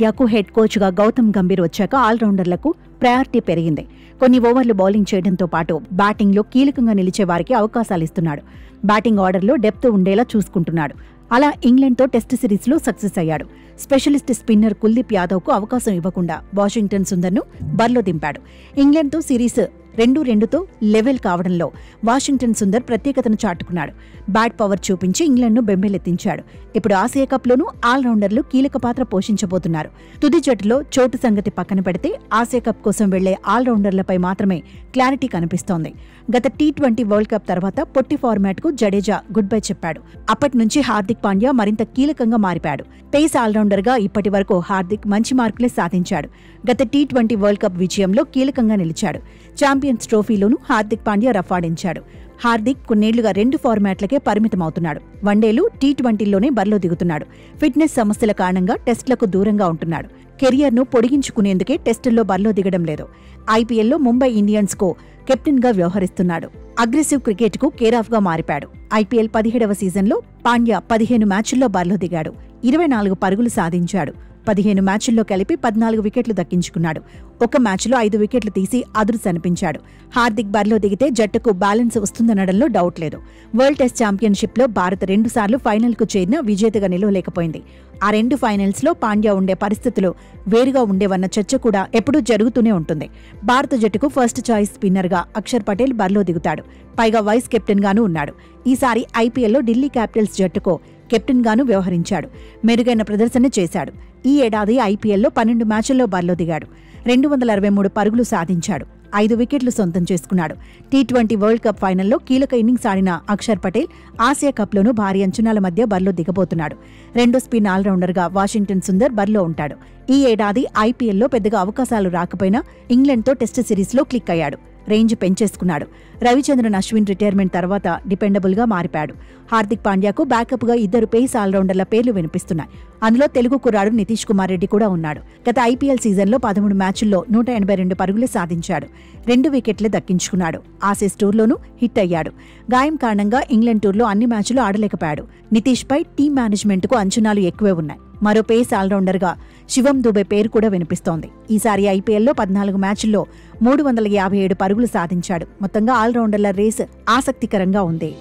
పాండ్యాకు head కోచ్గా గౌతమ్ గంభీర్ వచ్చాక ఆల్రౌండర్లకు priority పెరిగింది. కొన్ని ఓవర్లు బౌలింగ్ చేయడంతో పాటు బ్యాటింగ్లో కీలకంగా నిలిచే వారికి అవకాశాలిస్తున్నాడు. బ్యాటింగ్ ఆర్డర్లో డెప్త్ ఉండేలా చూసుకుంటున్నాడు. అలా ఇంగ్లాండ్తో టెస్ట్ సిరీస్లో సక్సెస్ అయ్యాడు. స్పెషలిస్ట్ స్పిన్నర్ కుల్దీప్ యాదవ్కు అవకాశం ఇవ్వకుండా వాషింగ్టన్ సుందర్ను బరిలో దింపాడు. ఇంగ్లాండ్తో సిరీస్ 2-2తో లెవెల్ కావడంలో వాషింగ్టన్ సుందర్ ప్రత్యేకతను చాటుకున్నాడు. బ్యాట్ పవర్ చూపించి ఇంగ్లాండ్ను బెంబేలెత్తించాడు. ఇప్పుడు ఆసియా కప్లోనూ ఆల్రౌండర్లు కీలక పాత్ర పోషించబోతున్నారు. తుది జట్టులో చోటు సంగతి పక్కన పెడితే ఆసియా కప్ కోసం వెళ్లే ఆల్రౌండర్లపై మాత్రమే క్లారిటీ కనిపిస్తోంది. గత టీ20 వరల్డ్ కప్ తర్వాత పొట్టి ఫార్మాట్కు జడేజా గుడ్ బై చెప్పాడు. అప్పటి నుంచి హార్దిక్ పాండ్యా మరింత కీలకంగా మారిపాడు. పేస్ ఆల్రౌండర్గా ఇప్పటి వరకు హార్దిక్ మంచి మార్కులే సాధించాడు. గత టీ20 వరల్డ్ కప్ విజయంలో కీలకంగా నిలిచాడు. ఛాంపియన్స్ ట్రోఫీలోనూ హార్దిక్ పాండ్యా రఫాడించాడు. హార్దిక్ కొన్నేళ్లుగా 2 ఫార్మాట్లకే పరిమితమవుతున్నాడు. వన్డేలు, టీ20లోనే బరిలో దిగుతున్నాడు. ఫిట్నెస్ సమస్యల కారణంగా టెస్టులకు దూరంగా ఉంటున్నాడు. కెరియర్ను పొడిగించుకునేందుకే టెస్టుల్లో బరిలో దిగడం లేదు. ఐపీఎల్లో ముంబై ఇండియన్స్కు కెప్టెన్గా వ్యవహరిస్తున్నాడు. అగ్రెసివ్ క్రికెట్కు కేరాఫ్గా మారిపాడు. ఐపీఎల్ 17వ సీజన్లో పాండ్యా 15 మ్యాచుల్లో బరిలో దిగాడు. 24 పరుగులు సాధించాడు. 15 మ్యాచుల్లో కలిపి 14 వికెట్లు దక్కించుకున్నాడు. ఒక మ్యాచ్లో 5 వికెట్లు తీసి అదుర్స్ అనిపించాడు. హార్దిక్ బరిలో దిగితే జట్టుకు బ్యాలెన్స్ వస్తుందనడంలో డౌట్ లేదు. వరల్డ్ టెస్ట్ ఛాంపియన్షిప్లో భారత్ 2 సార్లు ఫైనల్కు చేరిన విజేతగా నిలవలేకపోయింది. ఆ 2 ఫైనల్స్లో పాండ్యా ఉండే పరిస్థితులు వేరుగా ఉండేవన్న చర్చ కూడా ఎప్పుడూ జరుగుతూనే ఉంటుంది. భారత జట్టుకు ఫస్ట్ చాయిస్ స్పిన్నర్గా అక్షర్ పటేల్ బరిలో దిగుతాడు. పైగా వైస్ కెప్టెన్గానూ ఉన్నాడు. ఈసారి ఐపీఎల్లో ఢిల్లీ క్యాపిటల్స్ జట్టుకు కెప్టెన్గానూ వ్యవహరించాడు. మెరుగైన ప్రదర్శన చేశాడు. ఈ ఏడాది ఐపీఎల్లో 12 మ్యాచ్ల్లో బరిలో దిగాడు. 263 పరుగులు సాధించాడు. 5 వికెట్లు సొంతం చేసుకున్నాడు. టీ20 వరల్డ్ కప్ ఫైనల్లో కీలక ఇన్నింగ్స్ ఆడిన అక్షర్ పటేల్ ఆసియా కప్లోనూ భారీ అంచనాల మధ్య బరిలో దిగబోతున్నాడు. రెండో స్పిన్ ఆల్రౌండర్గా వాషింగ్టన్ సుందర్ బరిలో ఉంటాడు. ఈ ఏడాది ఐపీఎల్లో పెద్దగా అవకాశాలు రాకపోయినా ఇంగ్లాండ్తో టెస్ట్ సిరీస్లో క్లిక్ అయ్యాడు. రేంజ్ పెంచేసుకున్నాడు. రవిచంద్రన్ అశ్విన్ రిటైర్మెంట్ తర్వాత డిపెండబుల్గా మారిపాడు. హార్దిక్ పాండ్యాకు బ్యాకప్గా 2 పేస్ ఆల్రౌండర్ల పేర్లు వినిపిస్తున్నాయి. అందులో తెలుగు కుర్రాడు నితీష్ కుమార్ రెడ్డి కూడా ఉన్నాడు. గత ఐపీఎల్ సీజన్లో 13 మ్యాచుల్లో 182 పరుగులు సాధించాడు. 2 వికెట్లే దక్కించుకున్నాడు. ఆసీస్ టూర్లోనూ హిట్ అయ్యాడు. గాయం కారణంగా ఇంగ్లాండ్ టూర్లో అన్ని మ్యాచ్లు ఆడలేకపోయాడు. నితీష్పై టీం మేనేజ్మెంట్కు అంచనాలు ఎక్కువే ఉన్నాయి. మరో పేస్ ఆల్రౌండర్గా శివం దుబే పేరు కూడా వినిపిస్తోంది. ఈసారి ఐపీఎల్లో 14 మ్యాచ్ల్లో 357 పరుగులు సాధించాడు. మొత్తంగా ఆల్రౌండర్ల రేస్ ఆసక్తికరంగా ఉంది.